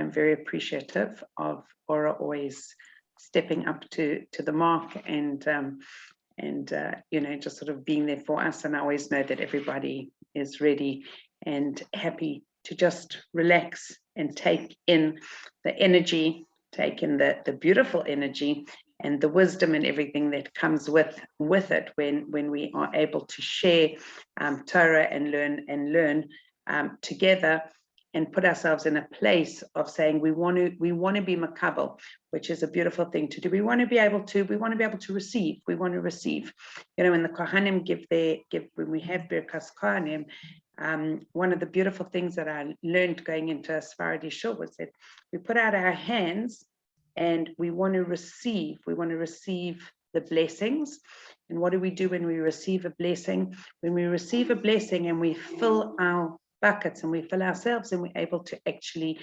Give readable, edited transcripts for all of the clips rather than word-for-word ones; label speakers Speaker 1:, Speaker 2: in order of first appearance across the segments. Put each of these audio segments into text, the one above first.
Speaker 1: I'm very appreciative of Ora always stepping up to the mark and you know, just sort of being there for us. And I always know that everybody is ready and happy to just relax and take in the energy, take in the beautiful energy and the wisdom and everything that comes with it when we are able to share Torah and learn together, and put ourselves in a place of saying we want to be makabel, which is a beautiful thing to do. We want to be able to receive. We want to receive. You know, when the Kohanim give when we have Birkas Kohanim, one of the beautiful things that I learned going into a Sephardi shul was that we put out our hands and we want to receive. We want to receive the blessings. And what do we do when we receive a blessing? When we receive a blessing and we fill our buckets and we fill ourselves, and we're able to actually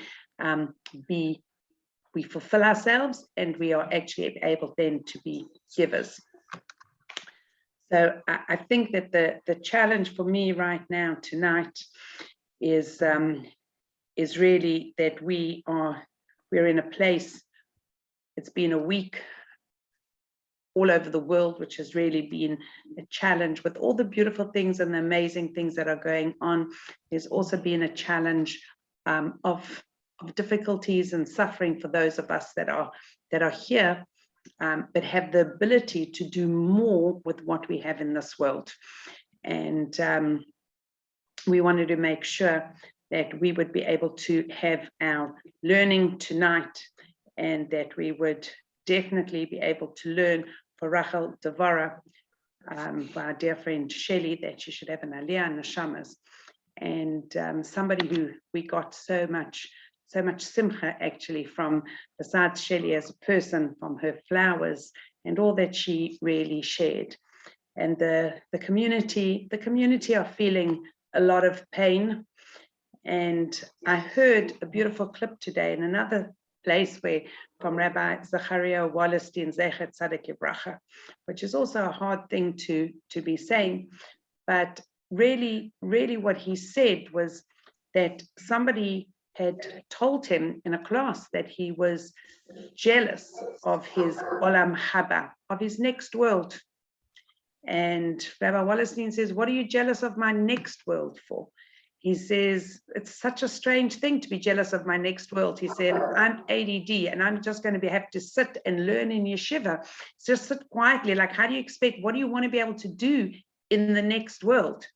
Speaker 1: we fulfill ourselves, and we are actually able then to be givers. So I think that the challenge for me right now tonight is really that we're in a place. It's been a week all over the world, which has really been a challenge with all the beautiful things and the amazing things that are going on. There's also been a challenge of difficulties and suffering for those of us that are here, but have the ability to do more with what we have in this world. And we wanted to make sure that we would be able to have our learning tonight, and that we would definitely be able to learn for Rachel Gevorah, for our dear friend Shelley, that she should have an Aliyah and Neshamas, and somebody who we got so much simcha actually from, besides Shelley as a person, from her flowers and all that she really shared. And the community are feeling a lot of pain. And I heard a beautiful clip today in another place from Rabbi Zachariah Wallerstein, Zecher Tzaddik Yebracha, which is also a hard thing to be saying, but really what he said was that somebody had told him in a class that he was jealous of his olam haba, of his next world. And Rabbi Wallerstein says, what are you jealous of my next world for? He says, it's such a strange thing to be jealous of my next world. He said, I'm ADD and I'm just going to have to sit and learn in yeshiva. Just sit quietly. Like, how do you expect, what do you want to be able to do in the next world?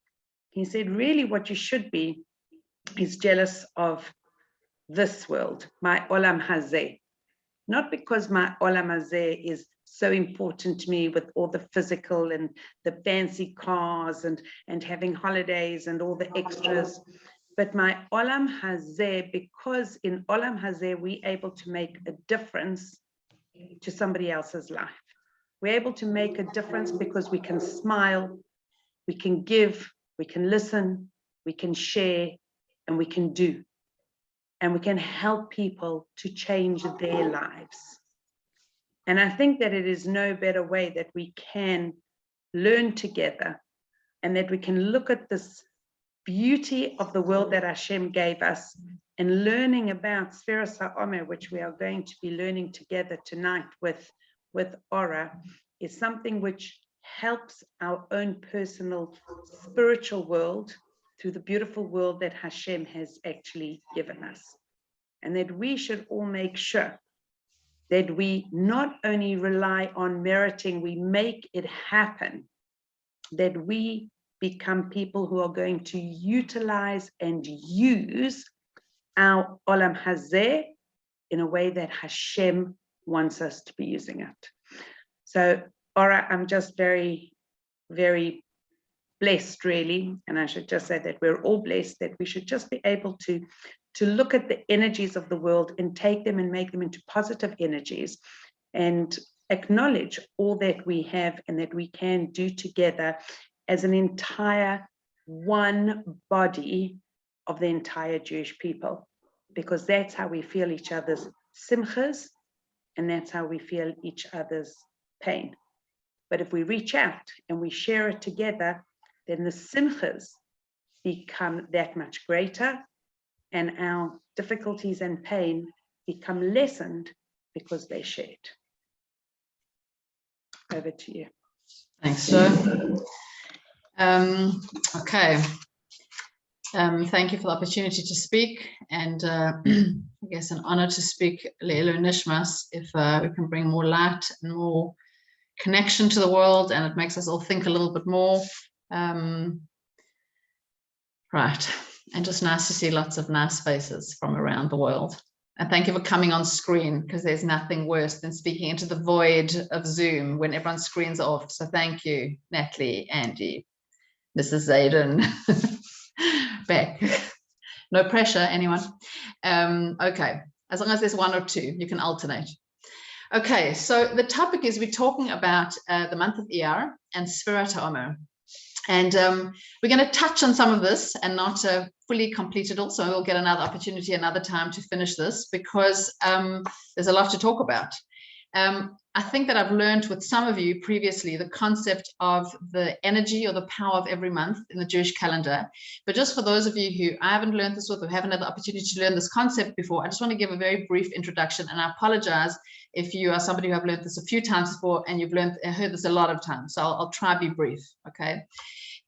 Speaker 1: He said, really what you should be is jealous of this world, my olam hazeh. Not because my olam hazeh is so important to me with all the physical and the fancy cars and having holidays and all the extras, but my olam hazeh, because in olam hazeh we're able to make a difference to somebody else's life. We're able to make a difference because we can smile, we can give, we can listen, we can share, and we can do. And we can help people to change their lives. And I think that it is no better way that we can learn together, and that we can look at this beauty of the world that Hashem gave us, and learning about Sephiroth Omer, which we are going to be learning together tonight with Ora, is something which helps our own personal spiritual world through the beautiful world that Hashem has actually given us. And that we should all make sure that we not only rely on meriting, we make it happen, that we become people who are going to utilize and use our olam hazeh in a way that Hashem wants us to be using it. So, Ora, I'm just very, very blessed, really, and I should just say that we're all blessed, that we should just be able to look at the energies of the world and take them and make them into positive energies, and acknowledge all that we have and that we can do together as an entire one body of the entire Jewish people, because that's how we feel each other's simchas, and that's how we feel each other's pain. But if we reach out and we share it together, then the simchas become that much greater, and our difficulties and pain become lessened because they shared. Over to you.
Speaker 2: Thanks, Jo. Okay. Thank you for the opportunity to speak, and I guess an honor to speak Le'elu Nishmas, if we can bring more light and more connection to the world, and it makes us all think a little bit more. Right, and just nice to see lots of nice faces from around the world. And thank you for coming on screen, because there's nothing worse than speaking into the void of Zoom when everyone's screens are off. So thank you, Natalie, Andy, Mrs. Zayden, Beck. No pressure, anyone? Okay, as long as there's one or two, you can alternate. Okay, so the topic is we're talking about the month of Iyar and Sephiroth Omer. And we're going to touch on some of this and not fully complete it all. So we'll get another opportunity another time to finish this, because there's a lot to talk about. I think that I've learned with some of you previously the concept of the energy or the power of every month in the Jewish calendar. But just for those of you who I haven't learned this with or haven't had the opportunity to learn this concept before, I just want to give a very brief introduction. And I apologize if you are somebody who have learned this a few times before and you've heard this a lot of times. So I'll try to be brief, okay?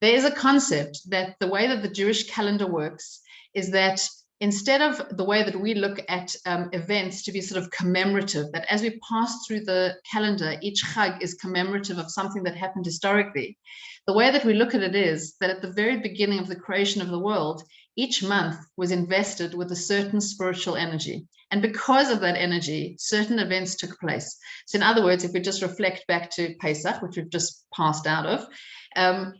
Speaker 2: There is a concept that the way that the Jewish calendar works is that instead of the way that we look at events to be sort of commemorative, that as we pass through the calendar, each chag is commemorative of something that happened historically. The way that we look at it is that at the very beginning of the creation of the world, each month was invested with a certain spiritual energy. And because of that energy, certain events took place. So in other words, if we just reflect back to Pesach, which we've just passed out of,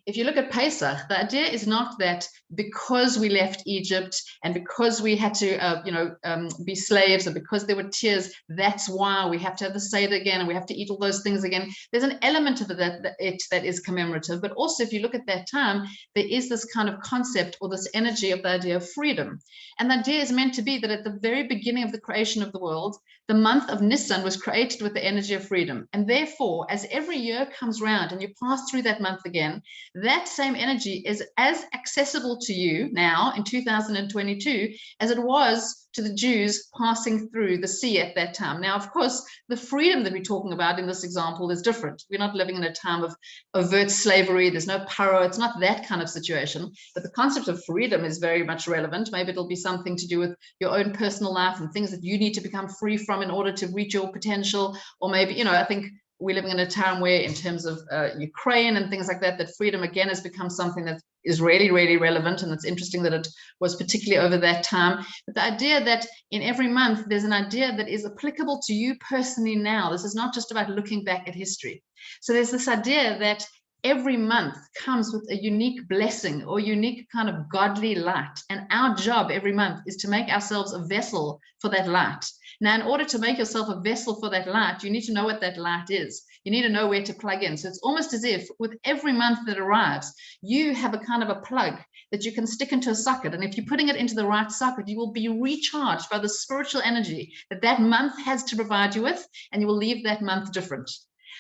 Speaker 2: if you look at Pesach, the idea is not that because we left Egypt and because we had to, be slaves, and because there were tears, that's why we have to have the Seder again and we have to eat all those things again. There's an element of it that is commemorative, but also if you look at that time, there is this kind of concept or this energy of the idea of freedom. And the idea is meant to be that at the very beginning of the creation of the world, the month of Nisan was created with the energy of freedom. And therefore, as every year comes round and you pass through that month again, that same energy is as accessible to you now in 2022 as it was to the Jews passing through the sea at that time. Now, of course, the freedom that we're talking about in this example is different. We're not living in a time of overt slavery. There's no paro. It's not that kind of situation. But the concept of freedom is very much relevant. Maybe it'll be something to do with your own personal life and things that you need to become free from in order to reach your potential. Or maybe, I think we're living in a time where in terms of Ukraine and things like that, that freedom again has become something that is really, really relevant. And it's interesting that it was particularly over that time. But the idea that in every month, there's an idea that is applicable to you personally now. This is not just about looking back at history. So there's this idea that every month comes with a unique blessing or unique kind of godly light. And our job every month is to make ourselves a vessel for that light. Now, in order to make yourself a vessel for that light, you need to know what that light is. You need to know where to plug in. So it's almost as if with every month that arrives, you have a kind of a plug that you can stick into a socket. And if you're putting it into the right socket, you will be recharged by the spiritual energy that that month has to provide you with, and you will leave that month different.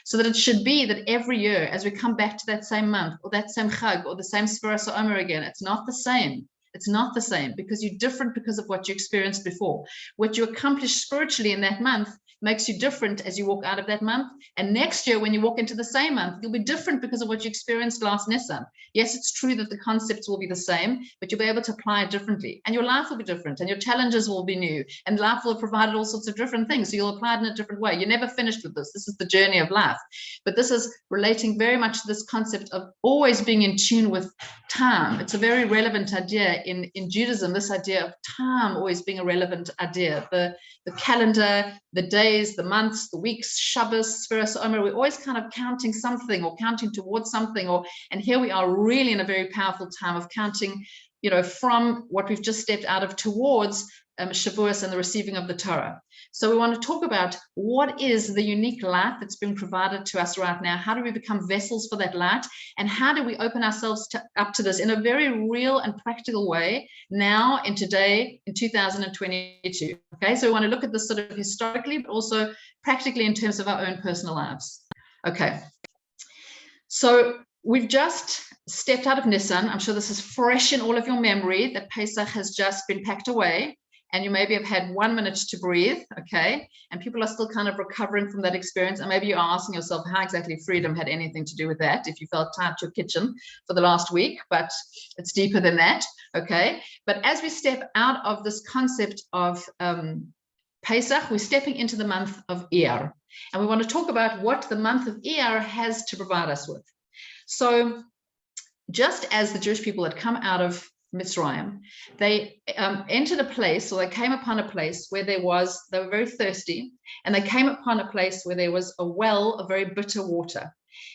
Speaker 2: So that it should be that every year, as we come back to that same month or that same chag or the same Sephiroth Omer again, it's not the same. It's not the same because you're different because of what you experienced before. What you accomplished spiritually in that month makes you different as you walk out of that month. And next year, when you walk into the same month, you'll be different because of what you experienced last Nisan. Yes, it's true that the concepts will be the same, but you'll be able to apply it differently. And your life will be different and your challenges will be new. And life will have provided all sorts of different things. So you'll apply it in a different way. You're never finished with this. This is the journey of life. But this is relating very much to this concept of always being in tune with time. It's a very relevant idea in Judaism, this idea of time always being a relevant idea. The calendar, the days, the months, the weeks, Shabbos, Sephiroth Omer, we're always kind of counting something or counting towards something. And here we are really in a very powerful time of counting, from what we've just stepped out of towards Shavuos and the receiving of the Torah. So we want to talk about what is the unique light that's been provided to us right now. How do we become vessels for that light? And how do we open ourselves up to this in a very real and practical way now in today in 2022? Okay, so we want to look at this sort of historically, but also practically in terms of our own personal lives. Okay, so we've just stepped out of Nisan. I'm sure this is fresh in all of your memory that Pesach has just been packed away. and you maybe have had 1 minute to breathe, okay, and people are still kind of recovering from that experience, and maybe you're asking yourself how exactly freedom had anything to do with that, if you felt tied to your kitchen for the last week, but it's deeper than that, okay. But as we step out of this concept of Pesach, we're stepping into the month of Iyar, and we want to talk about what the month of Iyar has to provide us with. So just as the Jewish people had come out of Mitzrayim, they entered a place, or they came upon a place where they were very thirsty, and they came upon a place where there was a well of very bitter water.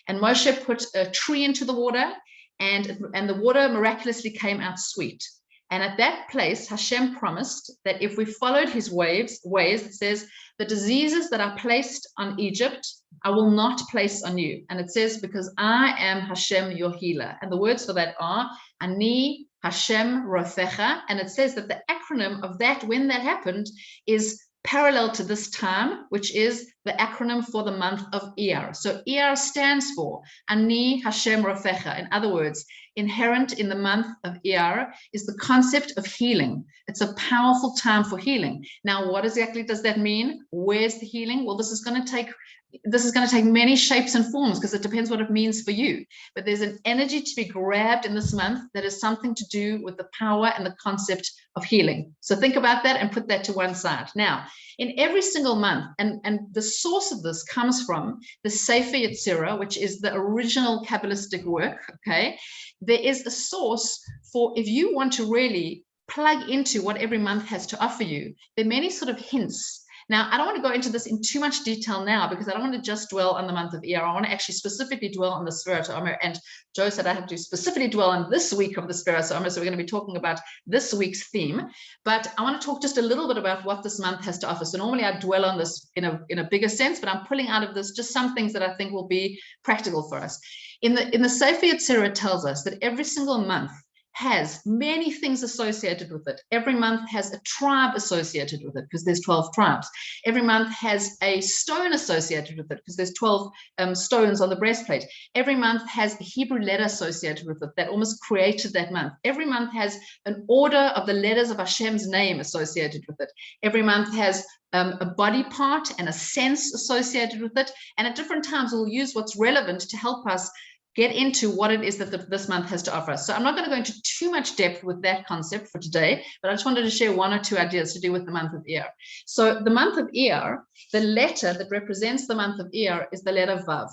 Speaker 2: And Moshe put a tree into the water, and the water miraculously came out sweet. And at that place, Hashem promised that if we followed his ways, it says, the diseases that are placed on Egypt, I will not place on you. And it says, because I am Hashem, your healer. And the words for that are, Ani Hashem Rofecha. And it says that the acronym of that, when that happened, is parallel to this time, which is the acronym for the month of Iyar. So Iyar stands for Ani Hashem Rofecha. In other words, inherent in the month of Iyar is the concept of healing. It's a powerful time for healing. Now, what exactly does that mean? Where's the healing? Well, this is going to take many shapes and forms, because it depends what it means for you. But there's an energy to be grabbed in this month that is something to do with the power and the concept of healing. So think about that and put that to one side. Now, in every single month, and the source of this comes from the Sephiroth, which is the original Kabbalistic work, okay? There is a source for, if you want to really plug into what every month has to offer you, there are many sort of hints. Now, I don't want to go into this in too much detail now, because I don't want to just dwell on the month of Iyar. I want to actually specifically dwell on the Sephiroth Omer. And Joe said I have to specifically dwell on this week of the Sephiroth Omer. So we're going to be talking about this week's theme. But I want to talk just a little bit about what this month has to offer. So normally I dwell on this in a bigger sense, but I'm pulling out of this just some things that I think will be practical for us. In the Sephiroth tells us that every single month has many things associated with it. Every month has a tribe associated with it, because there's 12 tribes. Every month has a stone associated with it, because there's 12 stones on the breastplate. Every month has a Hebrew letter associated with it that almost created that month. Every month has an order of the letters of Hashem's name associated with it. Every month has a body part and a sense associated with it. And at different times, we'll use what's relevant to help us get into what it is that this month has to offer us. So I'm not going to go into too much depth with that concept for today, but I just wanted to share one or two ideas to do with the month of Iyar. So the month of Iyar, the letter that represents the month of Iyar is the letter Vav.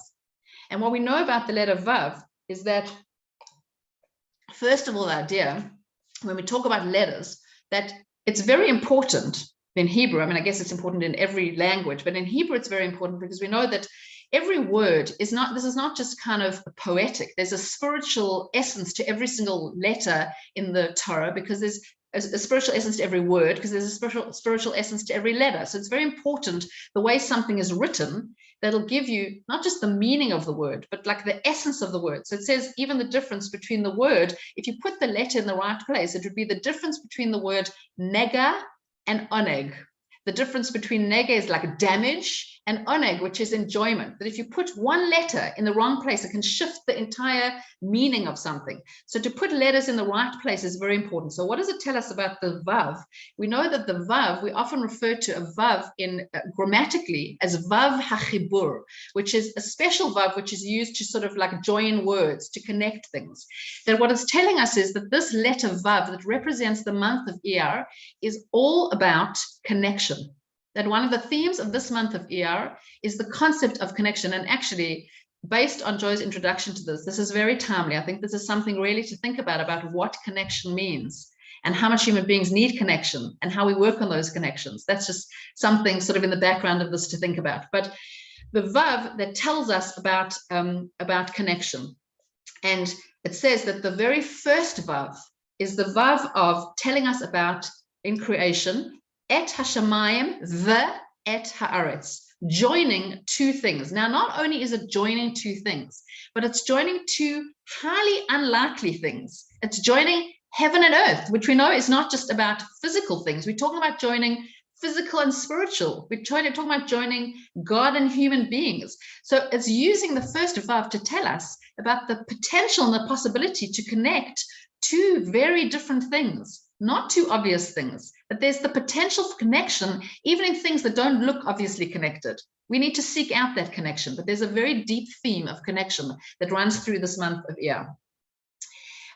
Speaker 2: And what we know about the letter Vav is that, first of all, the idea, when we talk about letters, that it's very important in Hebrew. I mean, I guess it's important in every language, but in Hebrew, it's very important because we know that every word is not, this is not just kind of poetic. There's a spiritual essence to every single letter in the Torah, because there's a spiritual essence to every word, because there's a spiritual essence to every letter. So it's very important the way something is written, that'll give you not just the meaning of the word, but like the essence of the word. So it says even the difference between the word, if you put the letter in the right place, it would be the difference between the word nega and oneg. The difference between nega is like damage, and oneg, which is enjoyment. That if you put one letter in the wrong place, it can shift the entire meaning of something. So to put letters in the right place is very important. So what does it tell us about the Vav? We know that the Vav, we often refer to a Vav in grammatically as Vav HaChibur, which is a special Vav which is used to sort of like join words, to connect things. That what it's telling us is that this letter Vav that represents the month of Iyar is all about connection. That one of the themes of this month of Iyar is the concept of connection. And actually, based on Joe's introduction to this is very timely. I think this is something really to think about what connection means and how much human beings need connection and how we work on those connections. That's just something sort of in the background of this to think about. But the Vav that tells us about connection. And it says that the very first Vav is the Vav of telling us about, in creation, et hashamayim, the et haaretz, joining two things. Now, not only is it joining two things, but it's joining two highly unlikely things. It's joining heaven and earth, which we know is not just about physical things. We're talking about joining physical and spiritual. We're talking about joining God and human beings. So it's using the first Vav to tell us about the potential and the possibility to connect two very different things. not too obvious things, that there's the potential for connection, even in things that don't look obviously connected. We need to seek out that connection, but there's a very deep theme of connection that runs through this month of Iyar.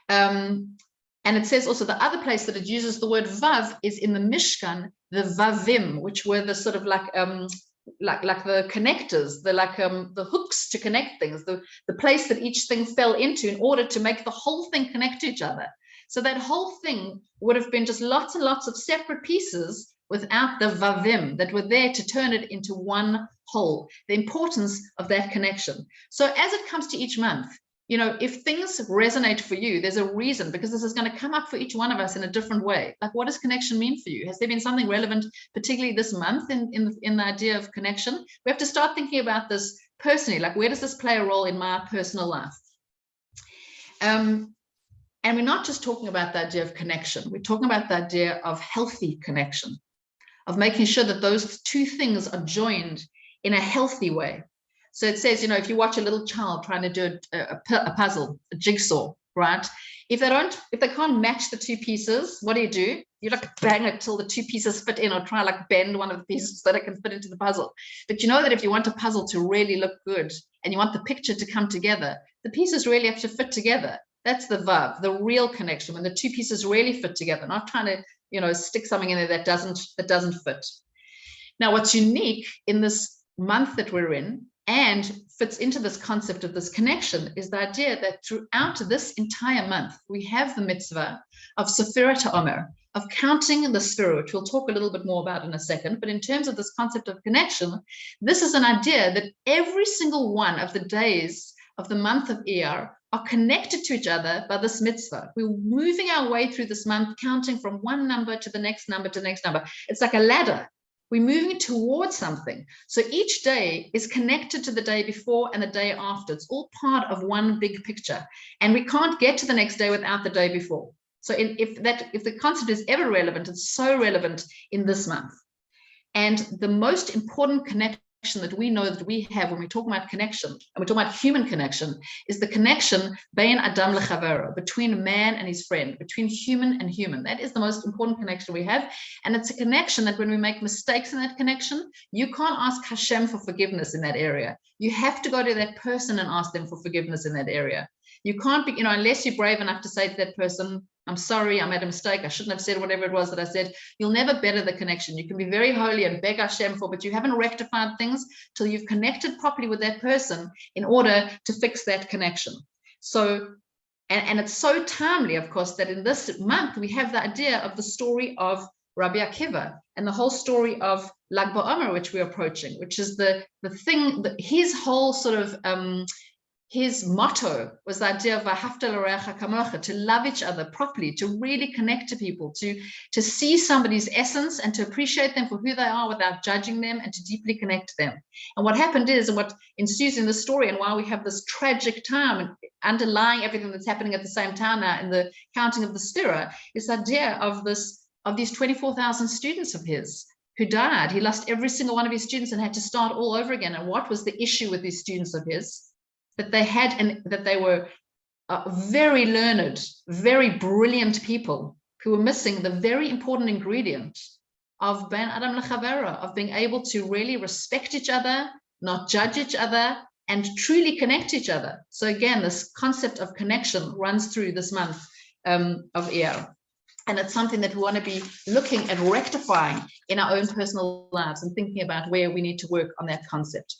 Speaker 2: And it says also the other place that it uses the word vav is in the Mishkan, the vavim, which were the sort of like the connectors, the hooks to connect things, the place that each thing fell into in order to make the whole thing connect to each other. So that whole thing would have been just lots and lots of separate pieces without the vavim that were there to turn it into one whole, the importance of that connection. So as it comes to each month, you know, if things resonate for you, there's a reason, because this is going to come up for each one of us in a different way. Like, what does connection mean for you? Has there been something relevant, particularly this month, in the idea of connection? We have to start thinking about this personally. Like, where does this play a role in my personal life? And we're not just talking about the idea of connection. We're talking about the idea of healthy connection, of making sure that those two things are joined in a healthy way. So it says, you know, if you watch a little child trying to do a puzzle, a jigsaw, right? If they can't match the two pieces, what do? You like bang it till the two pieces fit in, or try like bend one of the pieces so that it can fit into the puzzle. But you know that if you want a puzzle to really look good and you want the picture to come together, the pieces really have to fit together. That's the vav, the real connection, when the two pieces really fit together, not trying to, you know, stick something in there that doesn't fit. Now, what's unique in this month that we're in, and fits into this concept of this connection, is the idea that throughout this entire month, we have the mitzvah of Sephiroth Omer, of counting the Sephiroth, which we'll talk a little bit more about in a second. But in terms of this concept of connection, this is an idea that every single one of the days of the month of Iyar are connected to each other by this mitzvah. We're moving our way through this month, counting from one number to the next number to the next number. It's like a ladder. We're moving towards something. So each day is connected to the day before and the day after. It's all part of one big picture. And we can't get to the next day without the day before. So if the concept is ever relevant, it's so relevant in this month. And the most important connection that we know that we have when we talk about connection, and we talk about human connection, is the connection bein adam lechavero, between man and his friend, between human and human. That is the most important connection we have. And it's a connection that when we make mistakes in that connection, you can't ask Hashem for forgiveness in that area. You have to go to that person and ask them for forgiveness in that area. You can't be, you know, unless you're brave enough to say to that person, I'm sorry, I made a mistake, I shouldn't have said whatever it was that I said. You'll never better the connection. You can be very holy and beg Hashem for, but you haven't rectified things till you've connected properly with that person in order to fix that connection. So, and it's so timely, of course, that in this month we have the idea of the story of Rabbi Akiva and the whole story of Lag BaOmer, which we're approaching, which is the thing that his whole sort of his motto was the idea of V'ahavta l'reacha kamocha, to love each other properly, to really connect to people, to see somebody's essence and to appreciate them for who they are without judging them, and to deeply connect to them. And what happened is, and what ensues in the story, and why we have this tragic time and underlying everything that's happening at the same time now in the counting of the Sphira, is the idea of these 24,000 students of his who died. He lost every single one of his students and had to start all over again. And what was the issue with these students of his? That they had, and that they were very learned, very brilliant people who were missing the very important ingredient of ben adam lechavera, of being able to really respect each other, not judge each other, and truly connect to each other. So again, this concept of connection runs through this month of Iyar. And it's something that we want to be looking at rectifying in our own personal lives and thinking about where we need to work on that concept.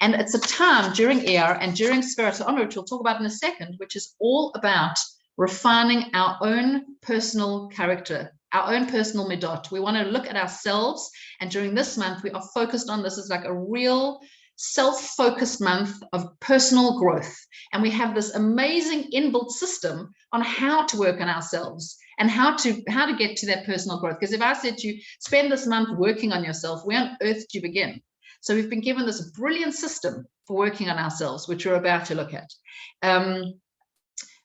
Speaker 2: And it's a time during Iyar and during Sephiroth Omer, which we'll talk about in a second, which is all about refining our own personal character, our own personal midot. We want to look at ourselves. And during this month, we are focused on this as like a real self-focused month of personal growth. And we have this amazing inbuilt system on how to work on ourselves and how to get to that personal growth. Because if I said to you, spend this month working on yourself, where on earth do you begin? So we've been given this brilliant system for working on ourselves, which we're about to look at.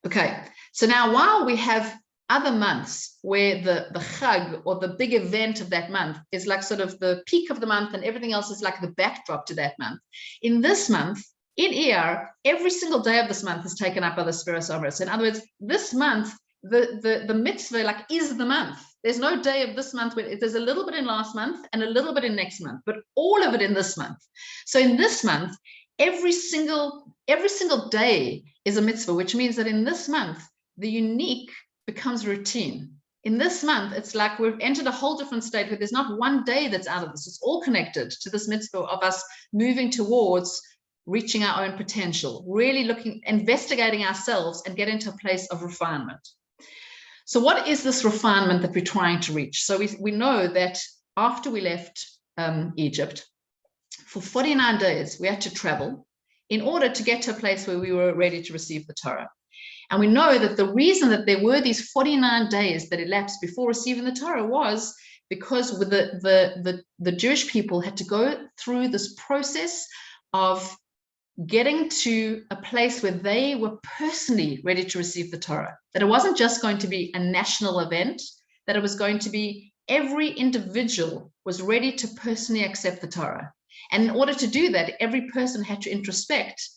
Speaker 2: Okay, so now while we have other months where the chag, or the big event of that month, is like sort of the peak of the month and everything else is like the backdrop to that month. In this month, in Iyar, every single day of this month is taken up by the Sephiroth Omer. So in other words, this month, the mitzvah like is the month. There's no day of this month where there's a little bit in last month and a little bit in next month, but all of it in this month. So in this month, every single day is a mitzvah, which means that in this month, the unique becomes routine. In this month, it's like we've entered a whole different state where there's not one day that's out of this. It's all connected to this mitzvah of us moving towards reaching our own potential, really investigating ourselves and getting to a place of refinement. So what is this refinement that we're trying to reach? So we know that after we left Egypt, for 49 days, we had to travel in order to get to a place where we were ready to receive the Torah. And we know that the reason that there were these 49 days that elapsed before receiving the Torah was because with the Jewish people had to go through this process of getting to a place where they were personally ready to receive the Torah, that it wasn't just going to be a national event, that it was going to be every individual was ready to personally accept the Torah. And in order to do that, every person had to introspect,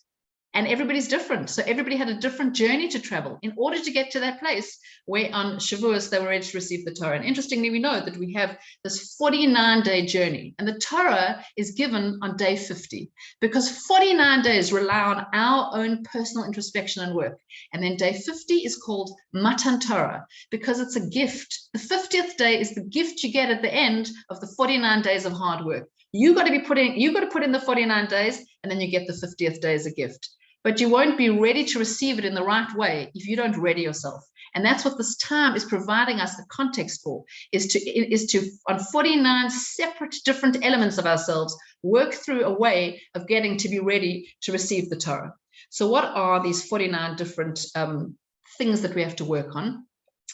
Speaker 2: and everybody's different. So everybody had a different journey to travel in order to get to that place where on Shavuos they were ready to receive the Torah. And interestingly, we know that we have this 49-day journey, and the Torah is given on day 50 because 49 days rely on our own personal introspection and work. And then day 50 is called Matan Torah because it's a gift. The 50th day is the gift you get at the end of the 49 days of hard work. You got to put in the 49 days, and then you get the 50th day as a gift. But you won't be ready to receive it in the right way if you don't ready yourself. And that's what this time is providing us the context for, is to on 49 separate different elements of ourselves, work through a way of getting to be ready to receive the Torah. So what are these 49 different things that we have to work on?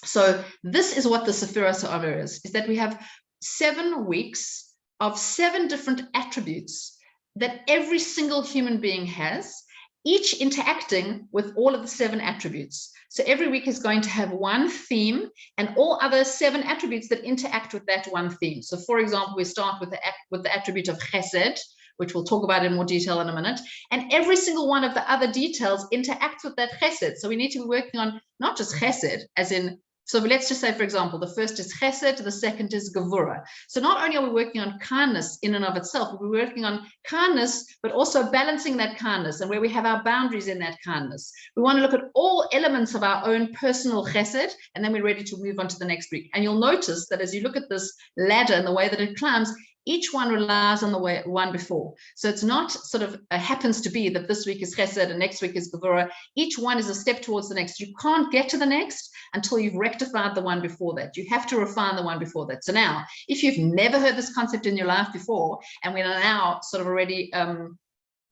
Speaker 2: So this is what the Sephiroth Omer is that we have 7 weeks of 7 different attributes that every single human being has, each interacting with all of the 7 attributes. So every week is going to have one theme and all other 7 attributes that interact with that one theme. So for example, we start with the attribute of chesed, which we'll talk about in more detail in a minute. And every single one of the other details interacts with that chesed. So we need to be working on not just chesed, as in, so let's just say, for example, the first is chesed, the second is Gevorah. So not only are we working on kindness in and of itself, we're working on kindness, but also balancing that kindness and where we have our boundaries in that kindness. We want to look at all elements of our own personal chesed, and then we're ready to move on to the next week. And you'll notice that as you look at this ladder and the way that it climbs, each one relies on the one before. So it's not sort of happens to be that this week is chesed and next week is Gevorah. Each one is a step towards the next. You can't get to the next until you've rectified the one before that. You have to refine the one before that. So now, if you've never heard this concept in your life before, and we are now sort of already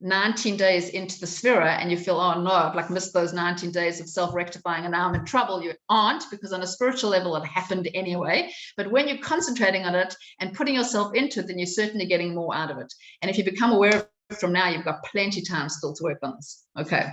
Speaker 2: 19 days into the Sphira, and you feel, oh no, I've like missed those 19 days of self-rectifying and now I'm in trouble. You aren't, because on a spiritual level it happened anyway. But when you're concentrating on it and putting yourself into it, then you're certainly getting more out of it. And if you become aware of it from now, you've got plenty of time still to work on this. Okay,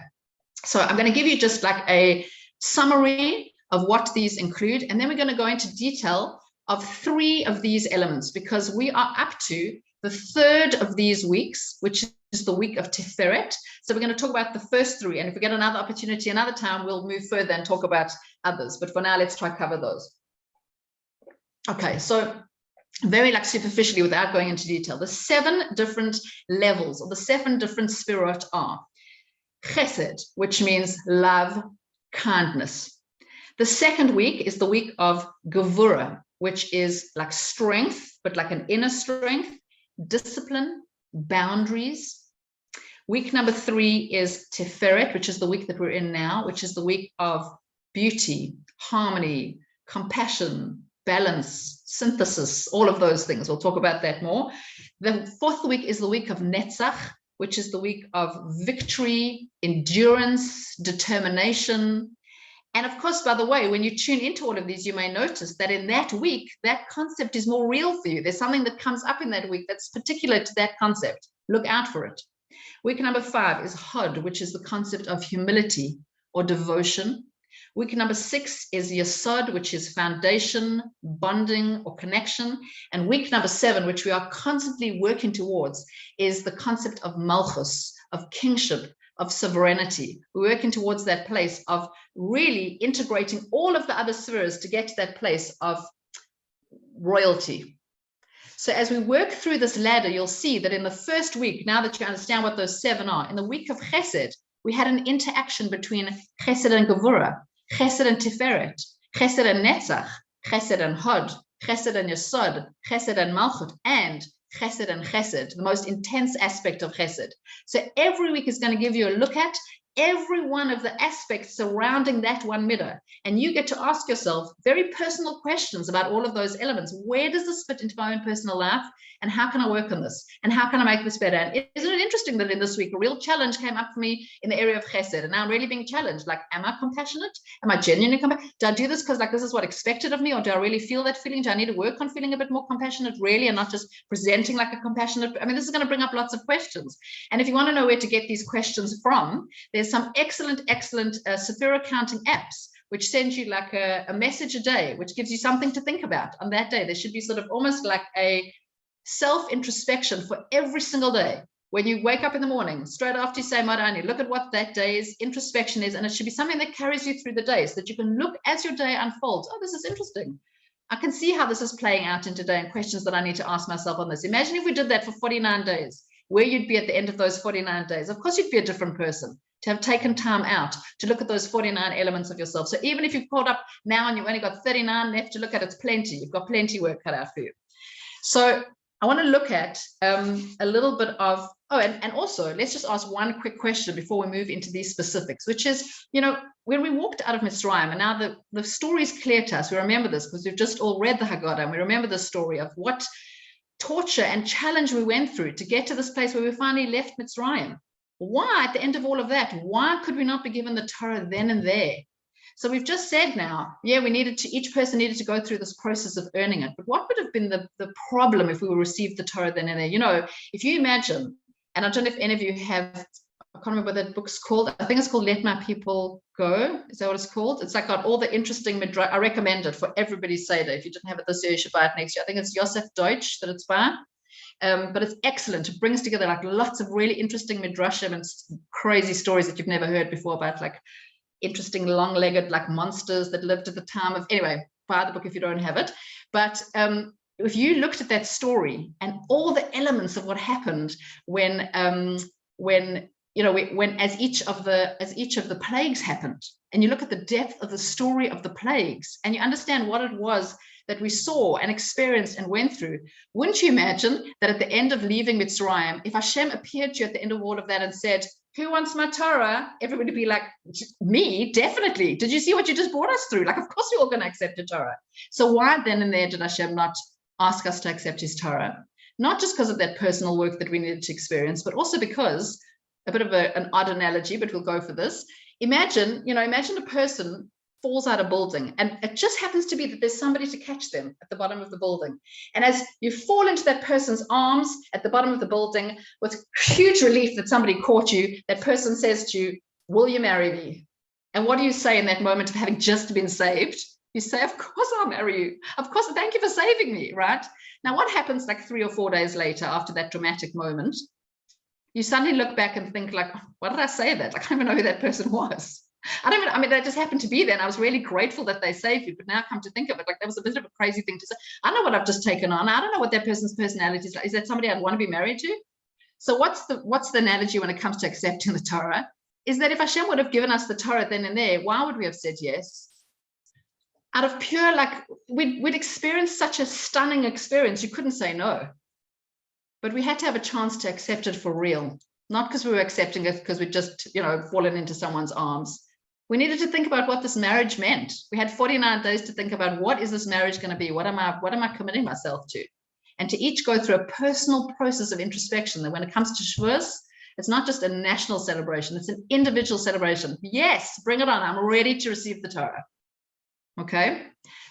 Speaker 2: so I'm going to give you just like a summary of what these include, and then we're going to go into detail of 3 of these elements, because we are up to the 3rd of these weeks, which is the week of Tiferet. So we're going to talk about the first 3, and if we get another opportunity another time, we'll move further and talk about others. But for now, let's try cover those. Okay, so very like superficially, without going into detail, the 7 different levels, or the 7 different Sephiroth are Chesed, which means love, kindness. The second week is the week of Gevorah, which is like strength, but like an inner strength, discipline, boundaries. Week number 3 is Tiferet, which is the week that we're in now, which is the week of beauty, harmony, compassion, balance, synthesis, all of those things. We'll talk about that more. The 4th week is the week of Netzach, which is the week of victory, endurance, determination. And of course, by the way, when you tune into all of these, you may notice that in that week, that concept is more real for you. There's something that comes up in that week that's particular to that concept. Look out for it. Week number 5 is Hod, which is the concept of humility or devotion. Week number 6 is Yesod, which is foundation, bonding, or connection. And week number 7, which we are constantly working towards, is the concept of Malchus, of kingship, of sovereignty. We're working towards that place of really integrating all of the other spheres to get to that place of royalty. So as we work through this ladder, you'll see that in the first week, now that you understand what those 7 are, in the week of Chesed, we had an interaction between Chesed and Gevorah, Chesed and Tiferet, Chesed and Netzach, Chesed and Hod, Chesed and Yesod, Chesed and Malchut, and Chesed and Chesed, the most intense aspect of Chesed. So every week is going to give you a look at every one of the aspects surrounding that one midah. And you get to ask yourself very personal questions about all of those elements. Where does this fit into my own personal life? And how can I work on this? And how can I make this better? And isn't it interesting that in this week, a real challenge came up for me in the area of chesed. And now I'm really being challenged. Like, am I compassionate? Am I genuinely compassionate? Do I do this because like this is what expected of me? Or do I really feel that feeling? Do I need to work on feeling a bit more compassionate really and not just presenting like a compassionate? I mean, this is going to bring up lots of questions. And if you want to know where to get these questions from, there's some excellent Sephiroth counting apps which sends you like a message a day, which gives you something to think about on that day. There should be sort of almost like a self-introspection for every single day. When you wake up in the morning, straight after you say Madani, look at what that day's introspection is, and it should be something that carries you through the day so that you can look as your day unfolds. Oh, this is interesting. I can see how this is playing out in today and questions that I need to ask myself on this. Imagine if we did that for 49 days, where you'd be at the end of those 49 days. Of course, you'd be a different person to have taken time out to look at those 49 elements of yourself. So even if you've caught up now and you've only got 39 left to look at, it's plenty. You've got plenty work cut out for you. So I want to look at a little bit of, and also let's just ask one quick question before we move into these specifics, which is, you know, when we walked out of Mitzrayim, and now the story is clear to us, we remember this because we've just all read the Haggadah, and we remember the story of what torture and challenge we went through to get to this place where we finally left Mitzrayim. Why, at the end of all of that, why could we not be given the Torah then and there? So we've just said now, yeah, each person needed to go through this process of earning it. But what would have been the problem if we were received the Torah then and there? You know, if you imagine, and I don't know if any of you have, I can't remember what that book's called. I think it's called Let My People Go. Is that what it's called? It's like got all the interesting midrash. I recommend it for everybody's Seder. If you didn't have it this year, you should buy it next year. I think it's Yosef Deutsch that it's by. But it's excellent. It brings together like lots of really interesting midrashim and crazy stories that you've never heard before about like interesting long-legged like monsters that lived at the time of, anyway, buy the book if you don't have it. But if you looked at that story and all the elements of what happened when as each of the plagues happened, and you look at the depth of the story of the plagues and you understand what it was that we saw and experienced and went through, wouldn't you imagine that at the end of leaving Mitzrayim, if Hashem appeared to you at the end of all of that and said, who wants my Torah? Everybody would be like, me, definitely. Did you see what you just brought us through? Like, of course we're all going to accept the Torah. So why then and there did Hashem not ask us to accept his Torah? Not just because of that personal work that we needed to experience, but also because, a bit of an odd analogy, but we'll go for this. Imagine a person falls out of a building, and it just happens to be that there's somebody to catch them at the bottom of the building. And as you fall into that person's arms at the bottom of the building, with huge relief that somebody caught you, that person says to you, will you marry me? And what do you say in that moment of having just been saved? You say, of course I'll marry you. Of course, thank you for saving me, right? Now, what happens like 3 or 4 days later after that dramatic moment? You suddenly look back and think like, what did I say that? I can't even know who that person was. They just happened to be there, and I was really grateful that they saved you. But now come to think of it, like that was a bit of a crazy thing to say. I don't know what I've just taken on. I don't know what that person's personality is like. Is that somebody I'd want to be married to? So what's the analogy when it comes to accepting the Torah? Is that if Hashem would have given us the Torah then and there, why would we have said yes? Out of pure, like, we'd experienced such a stunning experience, you couldn't say no. But we had to have a chance to accept it for real. Not because we were accepting it because we'd just, fallen into someone's arms. We needed to think about what this marriage meant. We had 49 days to think about, what is this marriage going to be? What am I committing myself to? And to each go through a personal process of introspection, that when it comes to Shavuos, it's not just a national celebration, it's an individual celebration. Yes, bring it on. I'm ready to receive the Torah. Okay?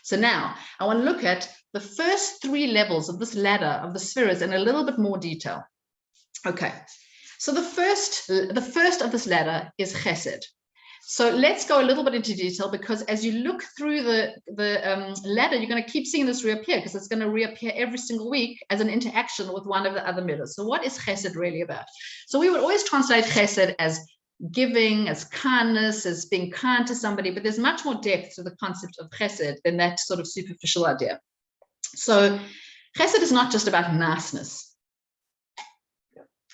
Speaker 2: So now I want to look at the first 3 levels of this ladder of the spheres in a little bit more detail. Okay. So the first of this ladder is chesed. So let's go a little bit into detail, because as you look through the ladder, you're going to keep seeing this reappear, because it's going to reappear every single week as an interaction with one of the other middles. So what is chesed really about? So we would always translate chesed as giving, as kindness, as being kind to somebody, but there's much more depth to the concept of chesed than that sort of superficial idea. So chesed is not just about niceness.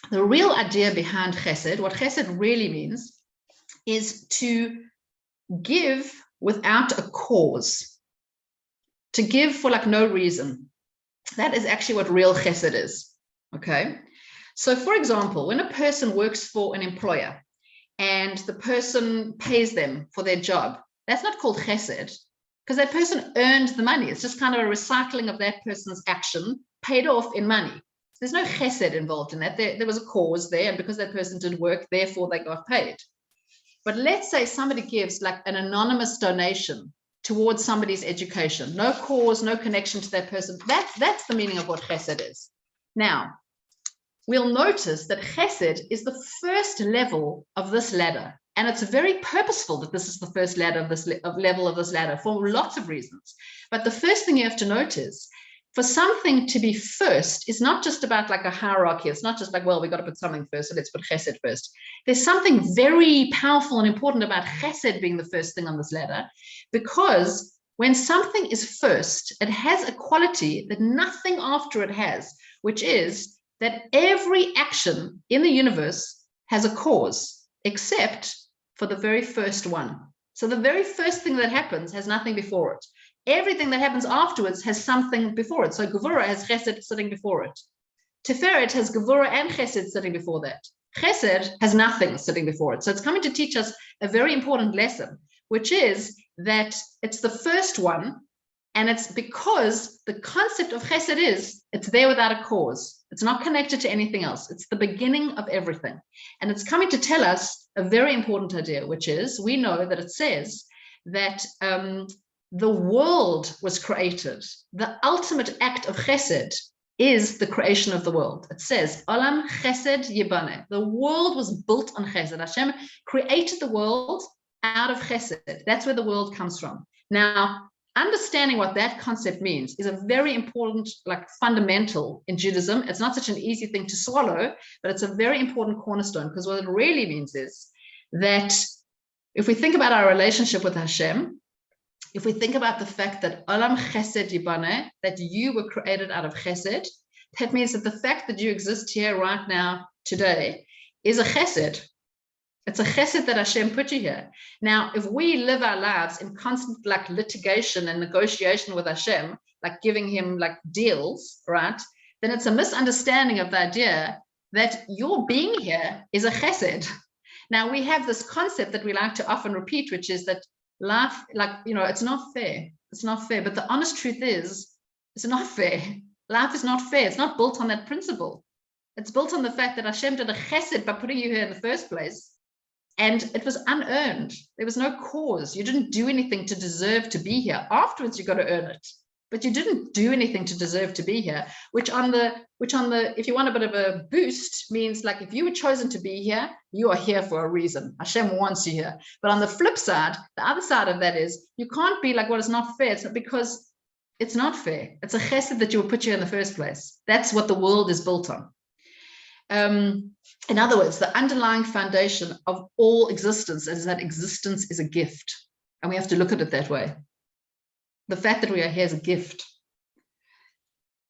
Speaker 2: The real idea behind chesed, what chesed really means, is to give without a cause, to give for like no reason. That is actually what real chesed is, okay? So for example, when a person works for an employer and the person pays them for their job, that's not called chesed, because that person earned the money. It's just kind of a recycling of that person's action paid off in money. There's no chesed involved in that. There was a cause there, and because that person did work, therefore they got paid. But let's say somebody gives like an anonymous donation towards somebody's education, no cause, no connection to that person. That's the meaning of what chesed is. Now, we'll notice that chesed is the first level of this ladder. And it's very purposeful that this is the first ladder of this level of this ladder for lots of reasons. But the first thing you have to notice, for something to be first is not just about like a hierarchy. It's not just like, well, we got to put something first, so let's put chesed first. There's something very powerful and important about chesed being the first thing on this ladder, because when something is first, it has a quality that nothing after it has, which is that every action in the universe has a cause, except for the very first one. So the very first thing that happens has nothing before it. Everything that happens afterwards has something before it. So Gevorah has chesed sitting before it. Tiferet has Gevorah and chesed sitting before that. Chesed has nothing sitting before it. So it's coming to teach us a very important lesson, which is that it's the first one, and it's because the concept of chesed is it's there without a cause. It's not connected to anything else. It's the beginning of everything. And it's coming to tell us a very important idea, which is we know that it says that the world was created. The ultimate act of chesed is the creation of the world. It says, Olam chesed yibane. The world was built on chesed. Hashem created the world out of chesed. That's where the world comes from. Now, understanding what that concept means is a very important, like fundamental in Judaism. It's not such an easy thing to swallow, but it's a very important cornerstone, because what it really means is that if we think about our relationship with Hashem, if we think about the fact that Olam chesed yibane, that you were created out of chesed, that means that the fact that you exist here right now, today, is a chesed. It's a chesed that Hashem put you here. Now, if we live our lives in constant like litigation and negotiation with Hashem, like giving him like deals, right? Then it's a misunderstanding of the idea that your being here is a chesed. Now, we have this concept that we like to often repeat, which is that life, like, you know, it's not fair. It's not fair. But the honest truth is, it's not fair. Life is not fair. It's not built on that principle. It's built on the fact that Hashem did a chesed by putting you here in the first place. And it was unearned. There was no cause. You didn't do anything to deserve to be here. Afterwards, you got to earn it. But you didn't do anything to deserve to be here, which on the, if you want a bit of a boost, means like if you were chosen to be here, you are here for a reason. Hashem wants you here. But on the flip side, the other side of that is you can't be like, well, it's not fair. It's not, because it's not fair. It's a chesed that you were put here in the first place. That's what the world is built on. In other words, the underlying foundation of all existence is that existence is a gift. And we have to look at it that way. The fact that we are here is a gift.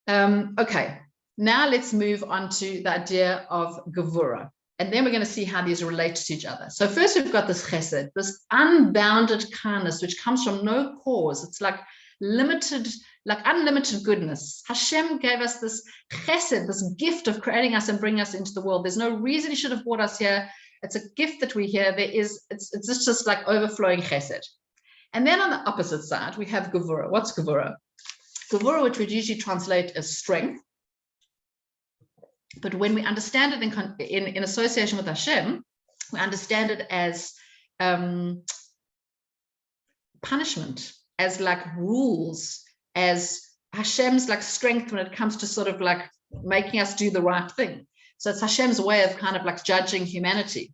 Speaker 2: Okay, now let's move on to the idea of Gevorah. And then we're going to see how these relate to each other. So first we've got this chesed, this unbounded kindness, which comes from no cause. It's like limited, like unlimited goodness. Hashem gave us this chesed, this gift of creating us and bringing us into the world. There's no reason he should have brought us here. It's a gift that we're here. It's just like overflowing chesed. And then on the opposite side, we have Gevorah. What's Gevorah? Gevorah, which we usually translate as strength. But when we understand it in association with Hashem, we understand it as punishment, as like rules, as Hashem's like strength when it comes to sort of like making us do the right thing. So it's Hashem's way of kind of like judging humanity.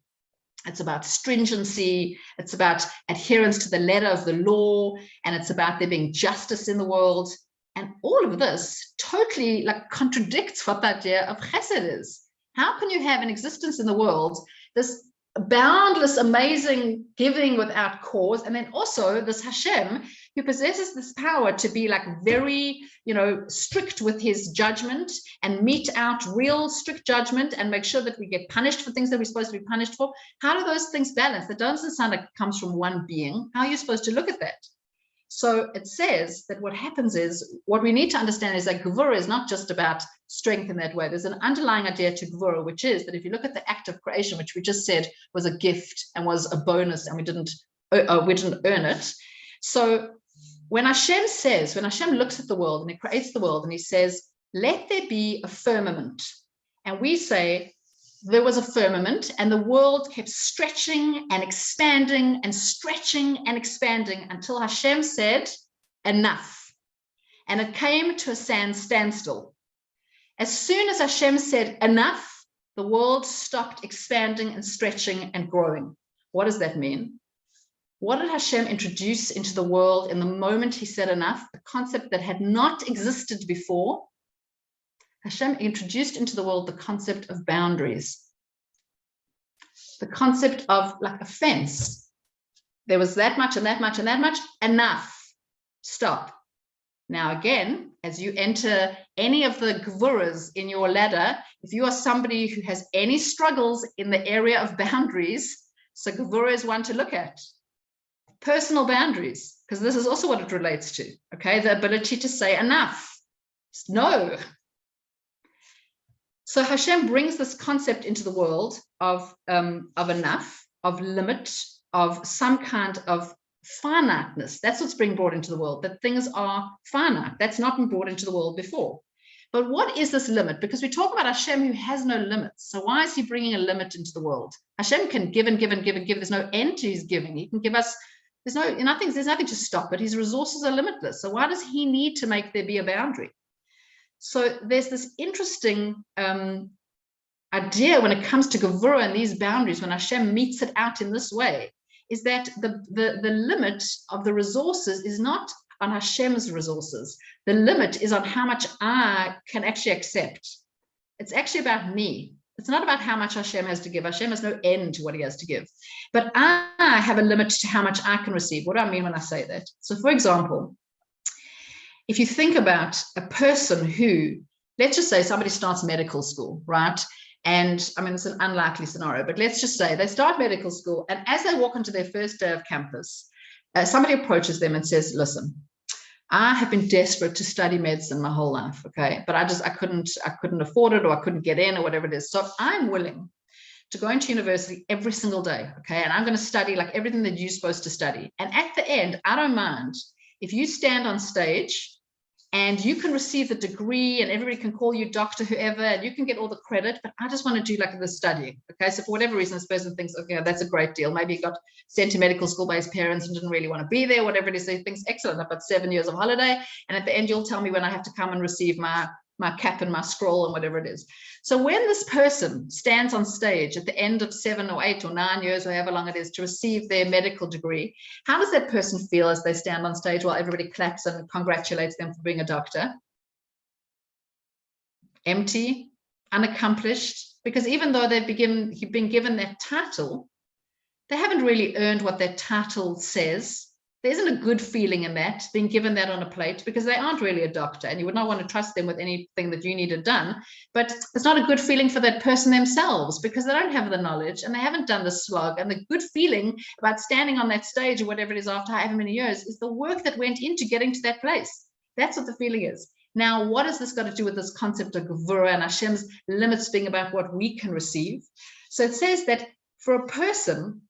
Speaker 2: It's about stringency, it's about adherence to the letter of the law, and it's about there being justice in the world. And all of this totally like contradicts what the idea of chesed is. How can you have an existence in the world, this boundless, amazing giving without cause, and then also this Hashem who possesses this power to be like very, strict with his judgment and mete out real strict judgment and make sure that we get punished for things that we're supposed to be punished for. How do those things balance? That doesn't sound like it comes from one being. How are you supposed to look at that? So it says that what happens is, what we need to understand is that Gevorah is not just about strength in that way. There's an underlying idea to Gevorah, which is that if you look at the act of creation, which we just said was a gift and was a bonus, and we didn't earn it. So when Hashem looks at the world and he creates the world and he says, let there be a firmament. And we say, there was a firmament and the world kept stretching and expanding and stretching and expanding until Hashem said, enough. And it came to a standstill. As soon as Hashem said enough, the world stopped expanding and stretching and growing. What does that mean? What did Hashem introduce into the world in the moment he said enough? A concept that had not existed before. Hashem introduced into the world the concept of boundaries, the concept of like a fence. There was that much and that much and that much, enough, stop. Now again, as you enter any of the Gevorahs in your ladder, if you are somebody who has any struggles in the area of boundaries, so Gevorah is one to look at. Personal boundaries, because this is also what it relates to, okay? The ability to say enough, no. So Hashem brings this concept into the world of enough, of limit, of some kind of finiteness. That's what's being brought into the world, that things are finite. That's not been brought into the world before. But what is this limit? Because we talk about Hashem who has no limits. So why is he bringing a limit into the world? Hashem can give and give and give and give. There's no end to his giving. He can give us, there's nothing to stop it. His resources are limitless. So why does he need to make there be a boundary? So there's this interesting idea when it comes to Gevorah and these boundaries, when Hashem meets it out in this way, is that the limit of the resources is not on Hashem's resources. The limit is on how much I can actually accept. It's actually about me. It's not about how much Hashem has to give. Hashem has no end to what he has to give. But I have a limit to how much I can receive. What do I mean when I say that? So for example, if you think about a person who, let's just say somebody starts medical school, right? And I mean, it's an unlikely scenario, but let's just say they start medical school, and as they walk into their first day of campus, somebody approaches them and says, listen, I have been desperate to study medicine my whole life, okay? But I couldn't afford it, or I couldn't get in, or whatever it is. So I'm willing to go into university every single day, okay? And I'm going to study like everything that you're supposed to study. And at the end, I don't mind if you stand on stage and you can receive the degree and everybody can call you doctor, whoever, and you can get all the credit, but I just want to do like the studying. Okay, so for whatever reason, this person thinks, okay, that's a great deal. Maybe he got sent to medical school by his parents and didn't really want to be there, whatever it is. He thinks, excellent, I've got 7 years of holiday. And at the end, you'll tell me when I have to come and receive my cap and my scroll and whatever it is. So when this person stands on stage at the end of 7 or 8 or 9 years, or however long it is, to receive their medical degree, how does that person feel as they stand on stage while everybody claps and congratulates them for being a doctor? Empty, unaccomplished, because even though they've been given that title, they haven't really earned what that title says. There isn't a good feeling in that, being given that on a plate, because they aren't really a doctor and you would not want to trust them with anything that you needed done. But it's not a good feeling for that person themselves, because they don't have the knowledge and they haven't done the slog. And the good feeling about standing on that stage or whatever it is after however many years is the work that went into getting to that place. That's what the feeling is. Now, what has this got to do with this concept of Gevorah and Hashem's limits being about what we can receive? So it says that for a person,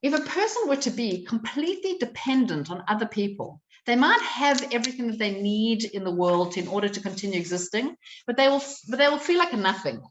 Speaker 2: if a person were to be completely dependent on other people, they might have everything that they need in the world in order to continue existing, but they will feel like a nothing.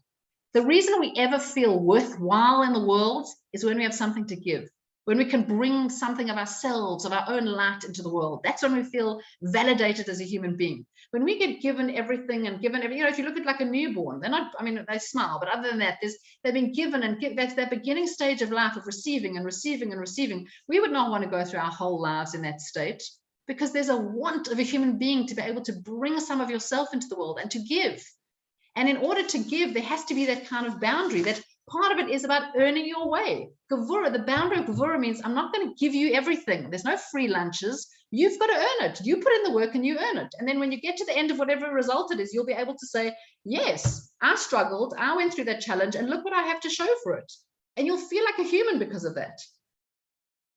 Speaker 2: The reason we ever feel worthwhile in the world is when we have something to give, when we can bring something of ourselves, of our own light into the world. That's when we feel validated as a human being. When we get given everything and given everything, if you look at like a newborn, they're not, I mean, they smile, but other than that, they've been given, and that's their beginning stage of life of receiving and receiving and receiving. We would not want to go through our whole lives in that state, because there's a want of a human being to be able to bring some of yourself into the world and to give. And in order to give, there has to be that kind of boundary, that Part of it is about earning your way. Gevorah, the boundary of Gevorah means I'm not going to give you everything. There's no free lunches. You've got to earn it. You put in the work and you earn it. And then when you get to the end of whatever result it is, you'll be able to say, yes, I struggled. I went through that challenge and look what I have to show for it. And you'll feel like a human because of that.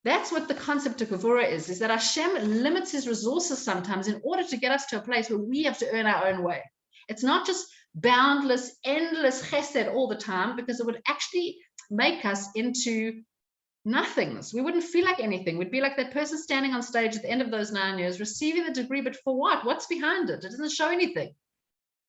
Speaker 2: That's what the concept of Gevorah is that Hashem limits his resources sometimes in order to get us to a place where we have to earn our own way. It's not just boundless, endless chesed all the time, because it would actually make us into nothings. We wouldn't feel like anything. We'd be like that person standing on stage at the end of those 9 years, receiving the degree, but for what? What's behind it? It doesn't show anything.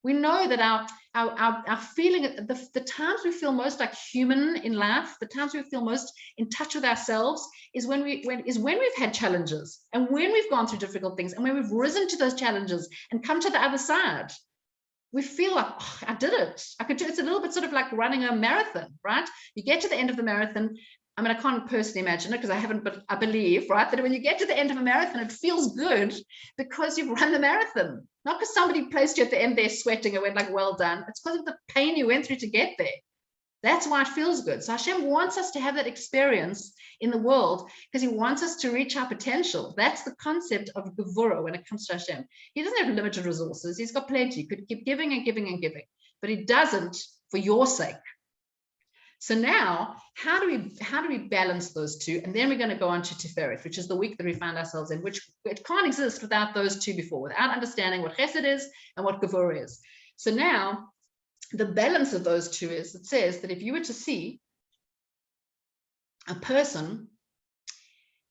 Speaker 2: We know that our feeling, the times we feel most like human in life, the times we feel most in touch with ourselves is when we've had challenges and when we've gone through difficult things and when we've risen to those challenges and come to the other side. We feel like, oh, I did it. I could do it. It's a little bit sort of like running a marathon, right? You get to the end of the marathon. I mean, I can't personally imagine it because I haven't, but I believe, right, that when you get to the end of a marathon, it feels good because you've run the marathon. Not because somebody placed you at the end there sweating and went like, well done. It's because of the pain you went through to get there. That's why it feels good. So Hashem wants us to have that experience in the world because he wants us to reach our potential. That's the concept of Gevorah when it comes to Hashem. He doesn't have limited resources. He's got plenty. He could keep giving and giving and giving, but he doesn't for your sake. So now, how do we balance those two? And then we're going to go on to Tiferet, which is the week that we find ourselves in, which it can't exist without those two before, without understanding what Chesed is and what Gevorah is. So now, the balance of those two is, it says that if you were to see a person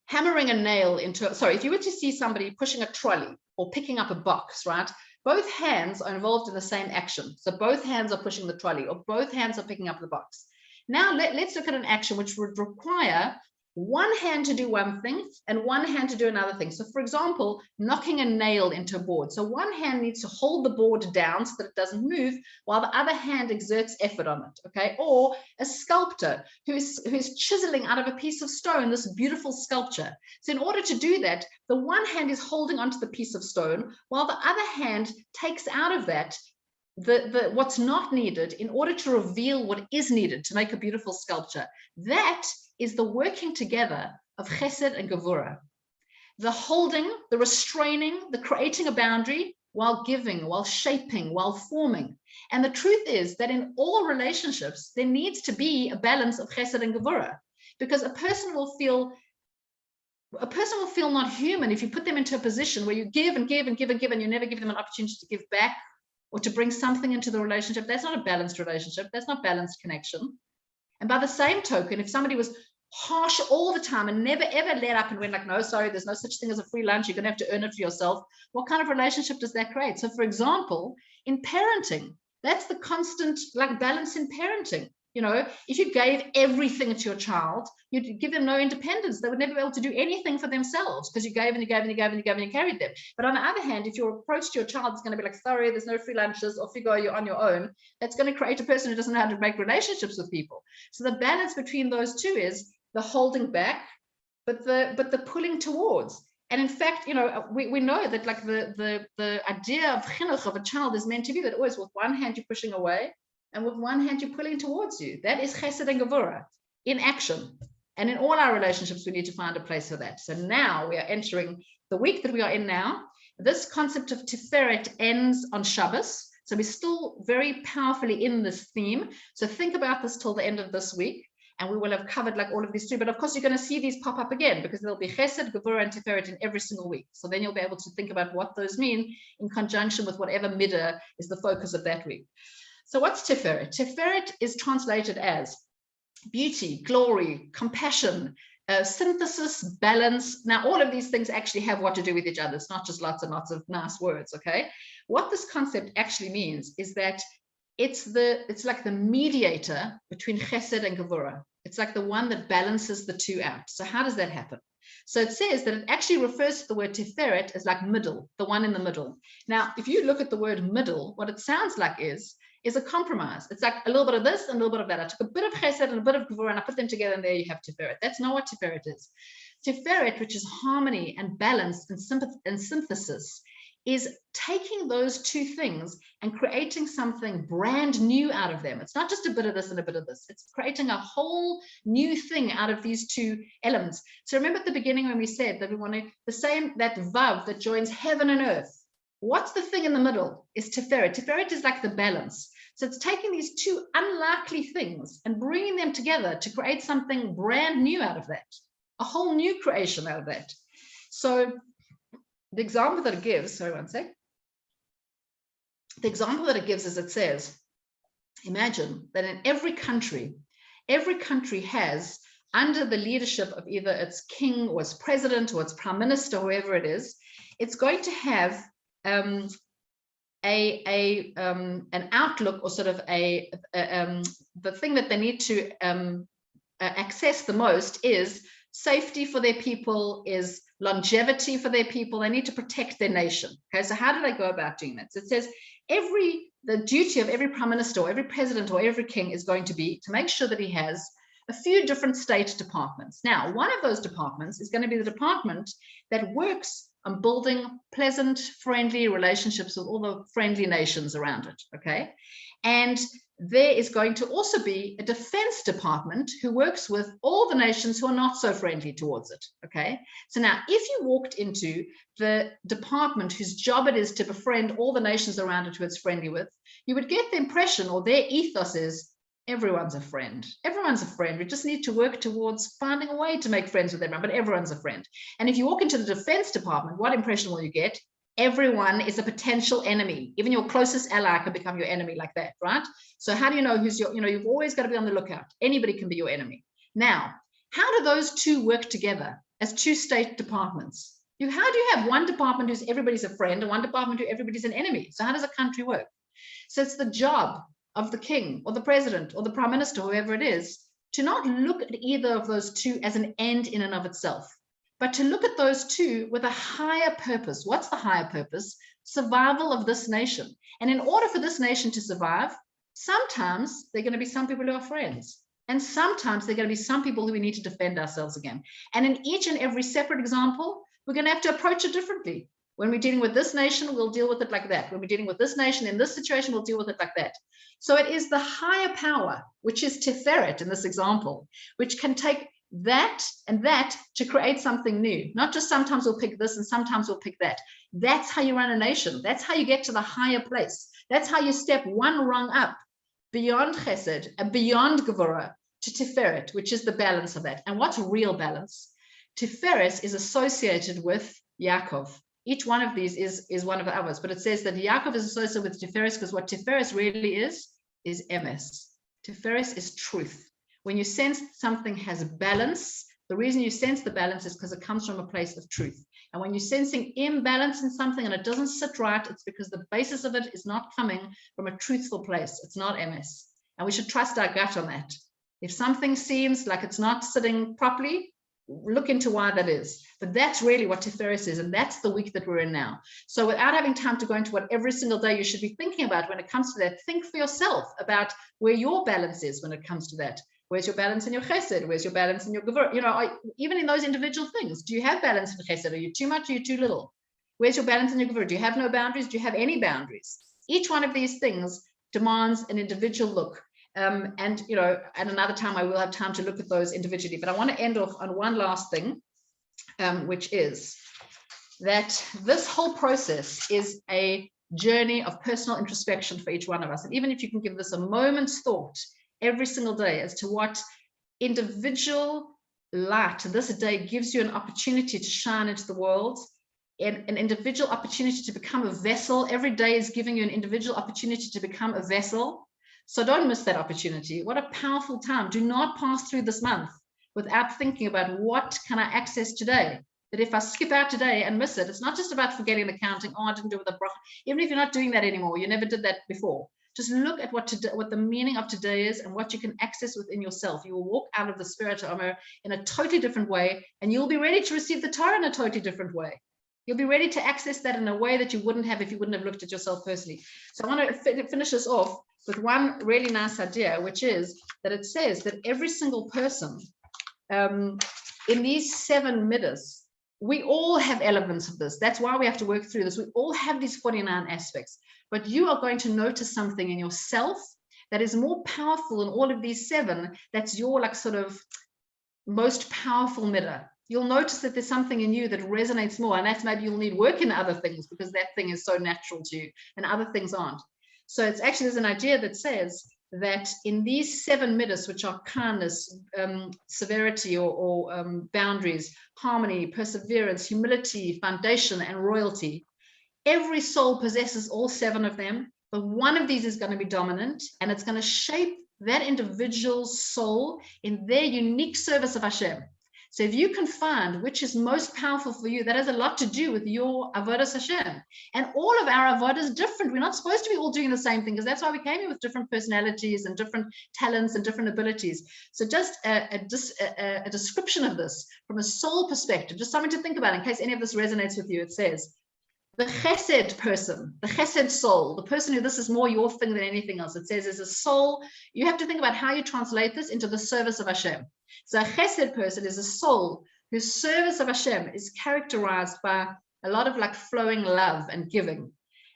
Speaker 2: hammering a nail into, if you were to see somebody pushing a trolley or picking up a box, right? Both hands are involved in the same action. So both hands are pushing the trolley or both hands are picking up the box. Now let's look at an action which would require one hand to do one thing and one hand to do another thing. So for example, knocking a nail into a board. So one hand needs to hold the board down so that it doesn't move while the other hand exerts effort on it, okay? Or a sculptor who's chiseling out of a piece of stone this beautiful sculpture. So in order to do that, the one hand is holding onto the piece of stone while the other hand takes out of that what's not needed in order to reveal what is needed to make a beautiful sculpture. That is the working together of Chesed and Gevorah. The holding, the restraining, the creating a boundary while giving, while shaping, while forming. And the truth is that in all relationships, there needs to be a balance of Chesed and Gevorah, because a person will feel not human if you put them into a position where you give and give and give and give and you never give them an opportunity to give back or to bring something into the relationship. That's not a balanced relationship. That's not balanced connection. And by the same token, if somebody was harsh all the time and never ever let up and went like, no, sorry, there's no such thing as a free lunch, you're gonna have to earn it for yourself, what kind of relationship does that create? So for example, in parenting, that's the constant like balance in parenting. You know, if you gave everything to your child, you'd give them no independence. They would never be able to do anything for themselves because you gave and you gave and you gave and you gave and you carried them. But on the other hand, if your approach to your child is going to be like, sorry, there's no free lunches, or figure you're on your own, that's going to create a person who doesn't know how to make relationships with people. So the balance between those two is the holding back, but the pulling towards. And in fact, you know, we know that like the idea of chinuch of a child is meant to be that always with one hand you're pushing away, and with one hand you're pulling towards you. That is Chesed and Gevorah in action. And in all our relationships, we need to find a place for that. So now we are entering the week that we are in now. This concept of Tiferet ends on Shabbos. So we're still very powerfully in this theme. So think about this till the end of this week, and we will have covered like all of these too. But of course, you're going to see these pop up again because there'll be Chesed, Gevorah, and Tiferet in every single week. So then you'll be able to think about what those mean in conjunction with whatever middah is the focus of that week. So what's Tiferet? Tiferet is translated as beauty, glory, compassion, synthesis, balance. Now, all of these things actually have what to do with each other. It's not just lots and lots of nice words, okay? What this concept actually means is that it's like the mediator between Chesed and Gevorah. It's like the one that balances the two out. So how does that happen? So it says that it actually refers to the word Tiferet as like middle, the one in the middle. Now, if you look at the word middle, what it sounds like is a compromise. It's like a little bit of this and a little bit of that. I took a bit of Chesed and a bit of Gevorah and I put them together and there you have Tiferet. That's not what Tiferet is. Tiferet, which is harmony and balance and synthesis, is taking those two things and creating something brand new out of them. It's not just a bit of this and a bit of this. It's creating a whole new thing out of these two elements. So remember at the beginning when we said that we want to, the same, that vav that joins heaven and earth. What's the thing in the middle? Is Tiferet. Tiferet is like the balance. So it's taking these two unlikely things and bringing them together to create something brand new out of that, a whole new creation out of that. So the example that it gives, sorry, one sec. The example that it gives is it says, imagine that in every country has, under the leadership of either its king or its president or its prime minister, whoever it is, it's going to have an outlook, or sort of the thing that they need to access the most is safety for their people, is longevity for their people. They need to protect their nation. Okay, so how do they go about doing that? So it says the duty of every prime minister or every president or every king is going to be to make sure that he has a few different state departments. Now, one of those departments is going to be the department that works on building pleasant, friendly relationships with all the friendly nations around it. Okay, and there is going to also be a defense department who works with all the nations who are not so friendly towards it. Okay, so now if you walked into the department whose job it is to befriend all the nations around it who it's friendly with, you would get the impression, or their ethos is, everyone's a friend. Everyone's a friend. We just need to work towards finding a way to make friends with everyone, but everyone's a friend. And if you walk into the defense department, what impression will you get? Everyone is a potential enemy. Even your closest ally can become your enemy like that, right? So how do you know who's your, you've always got to be on the lookout. Anybody can be your enemy. Now, how do those two work together as two state departments? How do you have one department who's everybody's a friend and one department who everybody's an enemy? So how does a country work? So it's the job of the king or the president or the prime minister, whoever it is, to not look at either of those two as an end in and of itself, but to look at those two with a higher purpose. What's the higher purpose? Survival of this nation. And in order for this nation to survive, sometimes there are going to be some people who are friends, and sometimes there are going to be some people who we need to defend ourselves against. And in each and every separate example, we're going to have to approach it differently. When we're dealing with this nation, we'll deal with it like that. When we're dealing with this nation in this situation, we'll deal with it like that. So it is the higher power, which is Tiferet in this example, which can take that and that to create something new. Not just sometimes we'll pick this and sometimes we'll pick that. That's how you run a nation. That's how you get to the higher place. That's how you step one rung up beyond Chesed and beyond Gevorah to Tiferet, which is the balance of that. And what's real balance? Tiferet is associated with Yaakov. Each one of these is one of the others, but it says that Yaakov is associated with Tiferet because what Tiferet really is emes. Tiferet is truth. When you sense something has balance, the reason you sense the balance is because it comes from a place of truth. And when you're sensing imbalance in something and it doesn't sit right, it's because the basis of it is not coming from a truthful place. It's not emes. And we should trust our gut on that. If something seems like it's not sitting properly, look into why that is. But that's really what Tiferet is, and that's the week that we're in now. So without having time to go into what every single day you should be thinking about when it comes to that, think for yourself about where your balance is when it comes to that. Where's your balance in your chesed? Where's your balance in your gevorah? Even in those individual things, do you have balance in chesed? Are you too much? Are you too little? Where's your balance in your gevorah? Do you have no boundaries? Do you have any boundaries? Each one of these things demands an individual look. And at another time, I will have time to look at those individually. But I want to end off on one last thing, which is that this whole process is a journey of personal introspection for each one of us. And even if you can give this a moment's thought every single day as to what individual light this day gives you an opportunity to shine into the world, and an individual opportunity to become a vessel. Every day is giving you an individual opportunity to become a vessel. So don't miss that opportunity. What a powerful time. Do not pass through this month without thinking about what can I access today. That if I skip out today and miss it, it's not just about forgetting the counting. Oh, I didn't do it with the bracha. Even if you're not doing that anymore, you never did that before. Just look at what the meaning of today is and what you can access within yourself. You will walk out of the spirit of Omer in a totally different way, and you'll be ready to receive the Torah in a totally different way. You'll be ready to access that in a way that you wouldn't have if you wouldn't have looked at yourself personally. So I want to finish this off with one really nice idea, which is that it says that every single person in these 7 middos we all have elements of this. That's why we have to work through this. We all have these 49 aspects, but you are going to notice something in yourself that is more powerful than all of these 7. That's your like sort of most powerful midah. You'll notice that there's something in you that resonates more, and that's maybe you'll need work in other things because that thing is so natural to you and other things aren't. So it's actually, there's an idea that says that in these 7 middos, which are kindness, severity or boundaries, harmony, perseverance, humility, foundation, and royalty, every soul possesses all 7 of them, but one of these is going to be dominant, and it's going to shape that individual's soul in their unique service of Hashem. So if you can find which is most powerful for you, that has a lot to do with your avodas Hashem. And all of our avodah is different. We're not supposed to be all doing the same thing, because that's why we came here with different personalities and different talents and different abilities. So just a description of this from a soul perspective, just something to think about in case any of this resonates with you. It says, the chesed person, the chesed soul, the person who this is more your thing than anything else, it says is a soul. You have to think about how you translate this into the service of Hashem. So a chesed person is a soul whose service of Hashem is characterized by a lot of like flowing love and giving.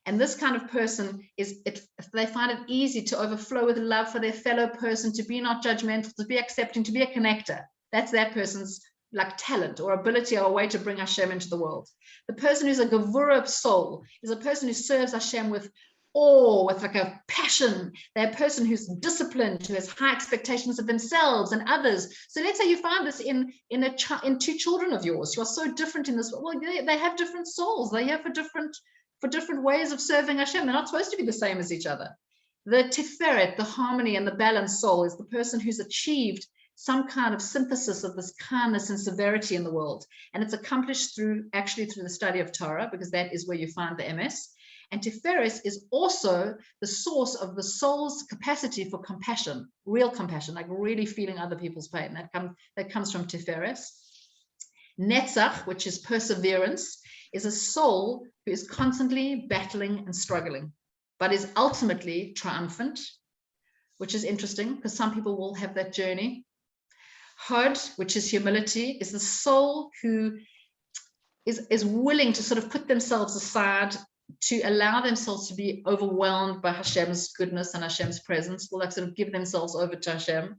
Speaker 2: And this kind of person they find it easy to overflow with love for their fellow person, to be not judgmental, to be accepting, to be a connector. That's that person's like talent or ability or a way to bring Hashem into the world. The person who's a Gevorah soul is a person who serves Hashem with awe, with like a passion. They're a person who's disciplined, who has high expectations of themselves and others. So let's say you find this in 2 children of yours who are so different in this. Well, they have different souls. They're here for different ways of serving Hashem. They're not supposed to be the same as each other. The Tiferet, the harmony and the balanced soul, is the person who's achieved some kind of synthesis of this kindness and severity in the world. And it's accomplished through the study of Torah, because that is where you find the MS. And Tiferet is also the source of the soul's capacity for compassion, real compassion, like really feeling other people's pain. That comes from Tiferet. Netzach, which is perseverance, is a soul who is constantly battling and struggling, but is ultimately triumphant, which is interesting because some people will have that journey. Hod, which is humility, is the soul who is willing to sort of put themselves aside to allow themselves to be overwhelmed by Hashem's goodness and Hashem's presence, will like sort of give themselves over to Hashem.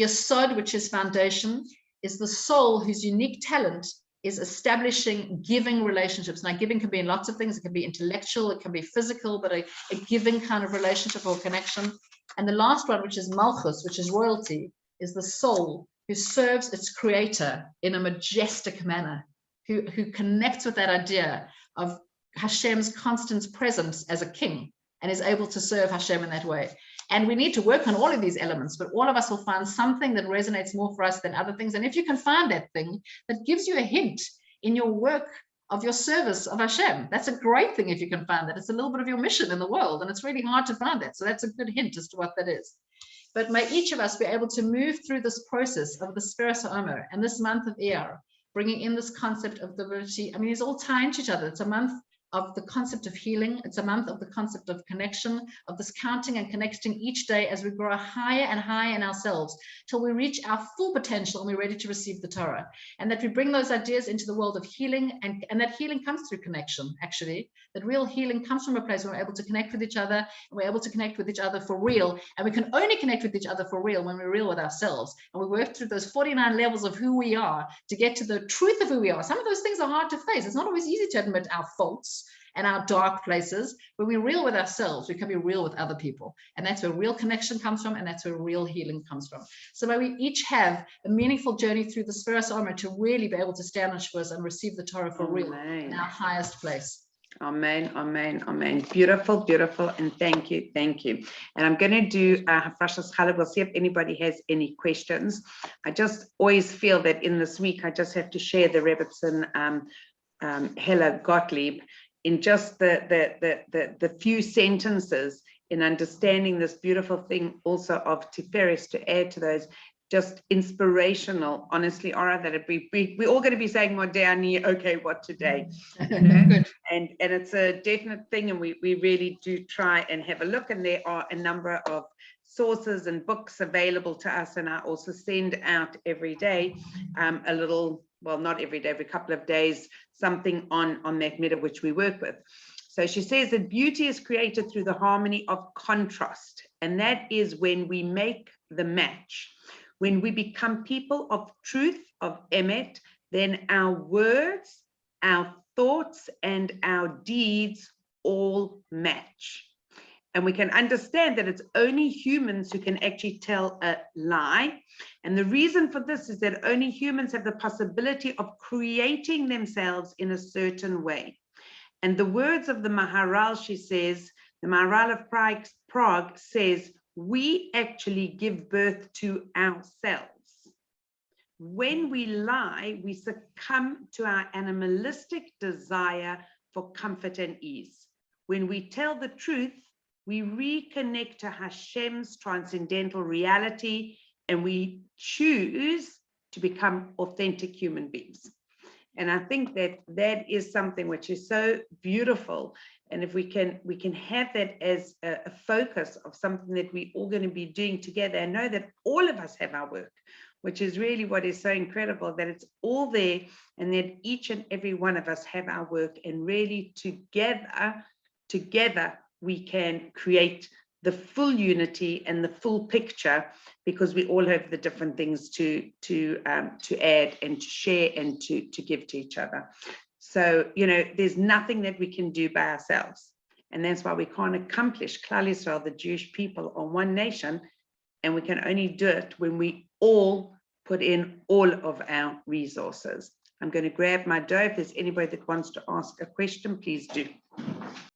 Speaker 2: Yesod, which is foundation, is the soul whose unique talent is establishing giving relationships. Now, giving can be in lots of things. It can be intellectual, it can be physical, but a giving kind of relationship or connection. And the last one, which is Malchus, which is royalty, is the soul who serves its creator in a majestic manner, who connects with that idea of Hashem's constant presence as a king and is able to serve Hashem in that way. And we need to work on all of these elements, but all of us will find something that resonates more for us than other things. And if you can find that thing that gives you a hint in your work of your service of Hashem, that's a great thing if you can find that. It's a little bit of your mission in the world, and it's really hard to find that. So that's a good hint as to what that is. But may each of us be able to move through this process of the Spirit of Omer and this month of Iyar, bringing in this concept of divinity. I mean, it's all tying to each other. It's a month of the concept of healing. It's a month of the concept of connection, of this counting and connecting each day as we grow higher and higher in ourselves till we reach our full potential and we're ready to receive the Torah. And that we bring those ideas into the world of healing, and that healing comes through connection, actually. That real healing comes from a place where we're able to connect with each other, and we're able to connect with each other for real. And we can only connect with each other for real when we're real with ourselves. And we work through those 49 levels of who we are to get to the truth of who we are. Some of those things are hard to face. It's not always easy to admit our faults and our dark places. When we're real with ourselves, we can be real with other people. And that's where real connection comes from, and that's where real healing comes from. So may we each have a meaningful journey through the Spirit of Omer to really be able to stand on Shavuos and receive the Torah for real in our highest place.
Speaker 1: Amen, amen, amen. Beautiful, beautiful, and thank you, thank you. And I'm going to do Hafrashas Challah. We'll see if anybody has any questions. I just always feel that in this week, I just have to share the Rebbetzin Hella Gottlieb in just the few sentences in understanding this beautiful thing also of Tiferet, to add to those, just inspirational, honestly, Iyar, that we're all going to be saying Modani, okay, what today? You know?
Speaker 2: Good.
Speaker 1: And it's a definite thing, and we really do try and have a look, and there are a number of sources and books available to us, and I also send out every day a little, well, not every day, every couple of days, something on that meta which we work with. So she says that beauty is created through the harmony of contrast, and that is when we make the match. When we become people of truth, of emet, then our words, our thoughts, and our deeds all match. And we can understand that it's only humans who can actually tell a lie. And the reason for this is that only humans have the possibility of creating themselves in a certain way. And the words of the Maharal, she says, the Maharal of Prague says, we actually give birth to ourselves. When we lie, we succumb to our animalistic desire for comfort and ease. When we tell the truth, we reconnect to Hashem's transcendental reality, and we choose to become authentic human beings. And I think that that is something which is so beautiful. And if we can have that as a focus of something that we're all going to be doing together, and know that all of us have our work, which is really what is so incredible, that it's all there, and that each and every one of us have our work, and really together we can create the full unity and the full picture, because we all have the different things to add and to share and to give to each other. So, you know, there's nothing that we can do by ourselves. And that's why we can't accomplish Klal Yisrael, the Jewish people, on one nation. And we can only do it when we all put in all of our resources. I'm going to grab my dough. If there's anybody that wants to ask a question, please do.